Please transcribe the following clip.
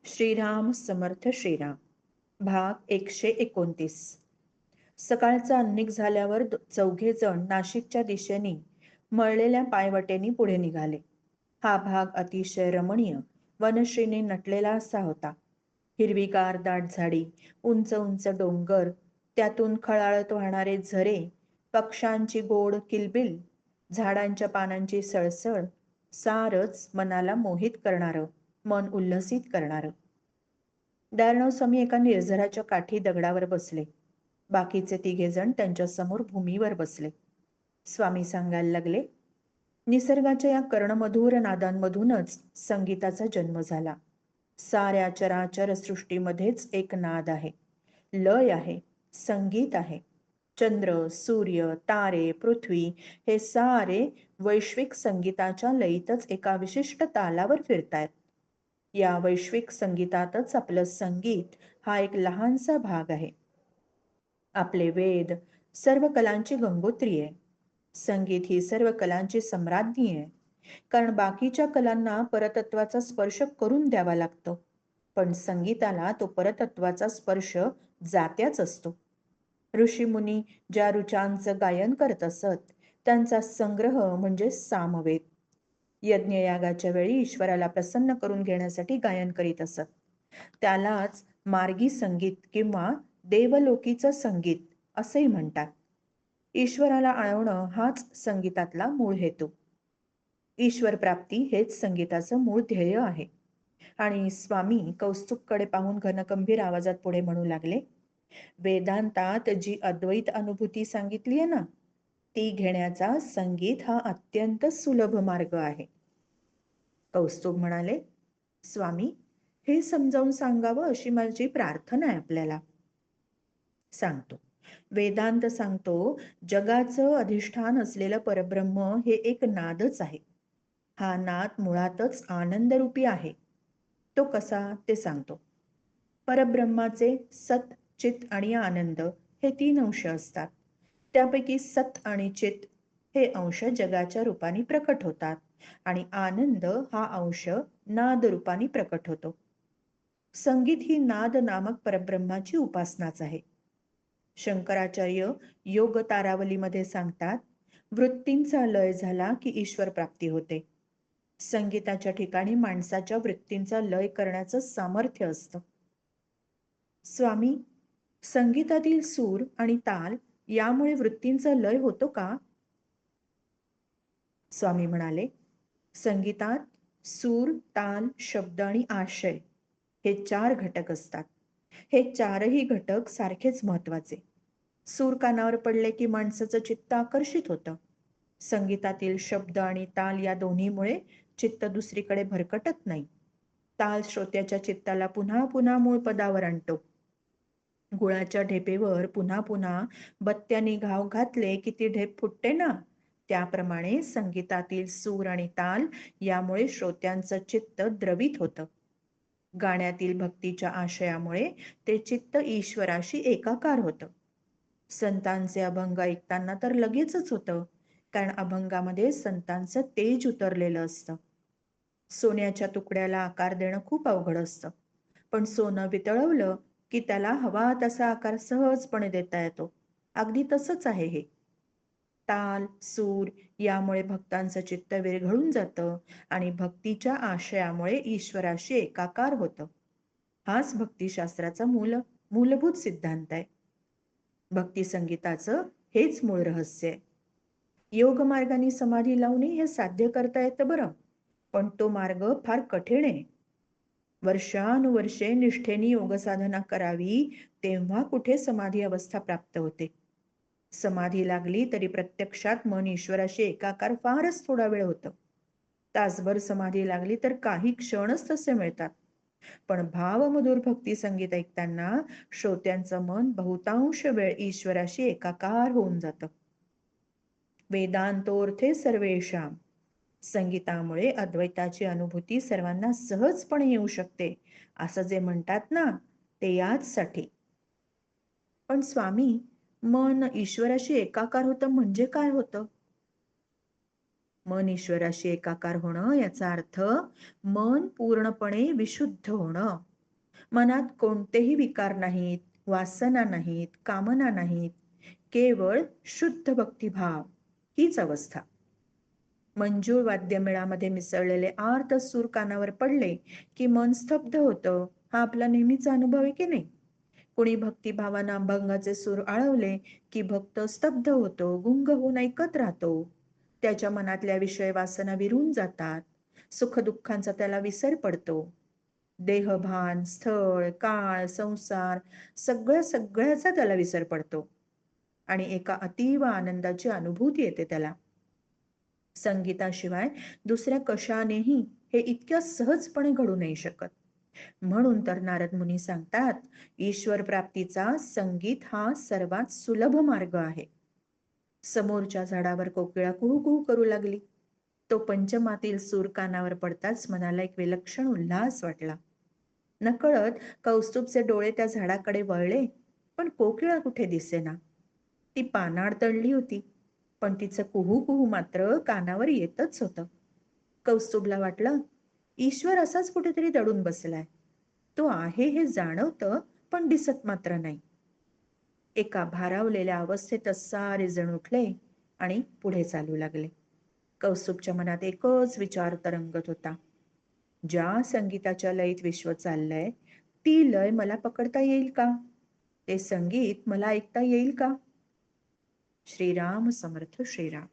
श्रीराम समर्थ श्रीराम. भाग 129. सकाळचा अन्निक झाल्यावर चौघे जण नाशिकच्या दिशेने मळलेल्या पायवटेने पुढे निघाले. हा भाग अतिशय रमणीय वनश्रीने नटलेला असा होता. हिरवीगार दाट झाडी, उंच उंच डोंगर, त्यातून खळाळत वाहणारे झरे, पक्ष्यांची गोड किलबिल, झाडांच्या पानांची सळसळ, सारच मनाला मोहित करणारं, मन उल्हसित करणारं. दारणव स्वामी एका निर्झराच्या काठी दगडावर बसले. बाकीचे तिघे जण त्यांच्या समोर भूमीवर बसले. स्वामी सांगायला लागले, निसर्गाच्या या कर्णमधुर नादांमधूनच संगीताचा जन्म झाला. साऱ्या चराचर सृष्टीमध्येच एक नाद आहे, लय आहे, संगीत आहे. चंद्र, सूर्य, तारे, पृथ्वी हे सारे वैश्विक संगीताच्या लयीतच एका विशिष्ट तालावर फिरतायत. या वैश्विक संगीतातच आपलं संगीत हा एक लहानसा भाग आहे. आपले वेद सर्व कलांची गंगोत्री आहे. संगीत ही सर्व कलांची सम्राज्ञी आहे. कारण बाकीच्या कलांना परतत्वाचा स्पर्श करून द्यावा लागतो, पण संगीताला तो परतत्वाचा स्पर्श जात्याच असतो. ऋषीमुनी ज्या रुचांचं गायन करत असत, त्यांचा संग्रह म्हणजे सामवेद. यज्ञयागाच्या वेळी ईश्वराला प्रसन्न करून घेण्यासाठी गायन करीत असत. त्यालाच मार्गी संगीत किंवा देवलोकीचं संगीत असेही म्हणतात. ईश्वराला आळवणं हाच संगीतातला मूळ हेतू. ईश्वर प्राप्ती हेच संगीताचं मूळ ध्येय आहे. आणि स्वामी कौस्तुभकडे पाहून घनगंभीर आवाजात पुढे म्हणू लागले, वेदांतात जी अद्वैत अनुभूती सांगितली आहे ना, ती घेण्याचा संगीत हा अत्यंत सुलभ मार्ग आहे. कौस्तुभ म्हणाले, स्वामी हे समजावून सांगावं अशी माझी प्रार्थना आहे आपल्याला. सांगतो. वेदांत सांगतो, जगाचं अधिष्ठान असलेलं परब्रह्म हे एक नादच आहे. हा नाद मुळातच आनंदरूपी आहे. तो कसा ते सांगतो. परब्रह्माचे सत, चित आणि आनंद हे 3 अंश असतात. त्यापैकी सत आणि चित हे अंश जगाच्या रूपाने प्रकट होतात आणि आनंद हा अंश नाद रूपाने प्रकट होतो. संगीत ही नाद नामक परब्रह्माची उपासनाच आहे. शंकराचार्य योग तारावलीमध्ये सांगतात, वृत्तींचा लय झाला की ईश्वर प्राप्ती होते. संगीताच्या ठिकाणी माणसाच्या वृत्तींचा लय करण्याचं सामर्थ्य असतं. स्वामी, संगीतातील सूर आणि ताल यामुळे वृत्तींचा लय होतो का? स्वामी म्हणाले, संगीतात सूर, ताल, शब्द आणि आशय हे 4 घटक असतात. हे 4ही घटक सारखेच महत्वाचे. सूर कानावर पडले की माणसाचं चित्त आकर्षित होतं. संगीतातील शब्द आणि ताल या दोन्हीमुळे चित्त दुसरीकडे भरकटत नाही. ताल श्रोत्याच्या चित्ताला पुन्हा पुन्हा मूळ पदावर आणतो. गुळाच्या ढेपेवर पुन्हा पुन्हा बत्त्याने घाव घातले की ती ढेप फुटते ना, त्याप्रमाणे संगीतातील सूर आणि ताल यामुळे श्रोत्यांचं चित्त द्रवित होतं. गाण्यातील भक्तीच्या आशयामुळे ते चित्त ईश्वराशी एकाकार होतं. संतांचे अभंग ऐकताना तर लगेचच होतं, कारण अभंगामध्ये संतांचं तेज उतरलेलं असतं. सोन्याच्या तुकड्याला आकार देणं खूप अवघड असतं, पण सोनं वितळवलं की त्याला हवा तसा आकार सहजपणे देता येतो. अगदी तसंच आहे हे. ताल, सूर यामुळे भक्तांचं चित्त विरघळून जातं आणि भक्तीच्या आशयामुळे ईश्वराशी एकाकार होतं. हाच भक्तिशास्त्राचा मूलभूत सिद्धांत आहे. भक्ती संगीताचं हेच मूळ रहस्य आहे. योग मार्गाने समाधी लावणे हे साध्य करता येतं बरं, पण तो मार्ग फार कठीण आहे. वर्षानुवर्षे निष्ठेने योग साधना करावी, तेव्हा कुठे समाधी अवस्था प्राप्त होते. समाधी लागली तरी प्रत्यक्षात मन ईश्वराशी एकाकार फारच थोडा वेळ होतं. तासभर समाधी लागली तर काही क्षणच तसे मिळतात. पण भावमधुर भक्ती संगीत ऐकताना श्रोत्यांचं मन बहुतांश वेळ ईश्वराशी एकाकार होऊन जातं. वेदांतोर्थे सर्वेषाम, संगीतामुळे अद्वैताची अनुभूती सर्वांना सहजपणे येऊ शकते, असं जे म्हणतात ना, ते याचसाठी. पण स्वामी, मन ईश्वराशी एकाकार होतं म्हणजे काय होतं? मन ईश्वराशी एकाकार होणं याचा अर्थ मन पूर्णपणे विशुद्ध होणं. मनात कोणतेही विकार नाहीत, वासना नाहीत, कामना नाहीत, केवळ शुद्ध भक्तिभाव हीच अवस्था. मंजूळ वाद्यमेळामध्ये मिसळलेले आर्त सूर कानावर पडले की मन स्तब्ध होतं. हा आपला नेहमीचा अनुभव आहे की नाही? कुणी भक्तिभावानं अभंगाचे सूर आळवले की भक्त स्तब्ध होतो, गुंग होऊन ऐकत राहतो. त्याच्या मनातल्या विषय वासना विरून जातात. सुखदुःखांचा त्याला विसर पडतो. देहभान, स्थळ, काळ, संसार सगळ्याचा त्याला विसर पडतो आणि एका अतीव आनंदाची अनुभूती येते त्याला. संगीताशिवाय दुसऱ्या कशानेही हे इतक्या सहजपणे घडू नाही शकत. म्हणून तर नारद मुनी सांगतात, ईश्वर प्राप्तीचा संगीत हा सर्वात सुलभ मार्ग आहे. समोरच्या झाडावर कोकिळा कुहू कुहू करू लागली. तो पंचमातील सूर कानावर पडताच मनाला एक विलक्षण उल्हास वाटला. नकळत कौस्तुभचे डोळे त्या झाडाकडे वळले, पण कोकिळा कुठे दिसेना. ती पानाड तळली होती, पण तिचं कुहू कुहू मात्र कानावर येतच होतं. कौस्तुभला वाटलं, ईश्वर असाच कुठेतरी दडून बसलाय. तो आहे हे जाणवतं, पण दिसत मात्र नाही. एका भारावलेल्या अवस्थेतच सारे जण उठले आणि पुढे चालू लागले. कौस्तुभच्या मनात एकच विचार तरंगत होता, ज्या संगीताच्या लयीत विश्व चाललंय, ती लय मला पकडता येईल का? ते संगीत मला ऐकता येईल का? श्रीराम समर्थ श्रीराम.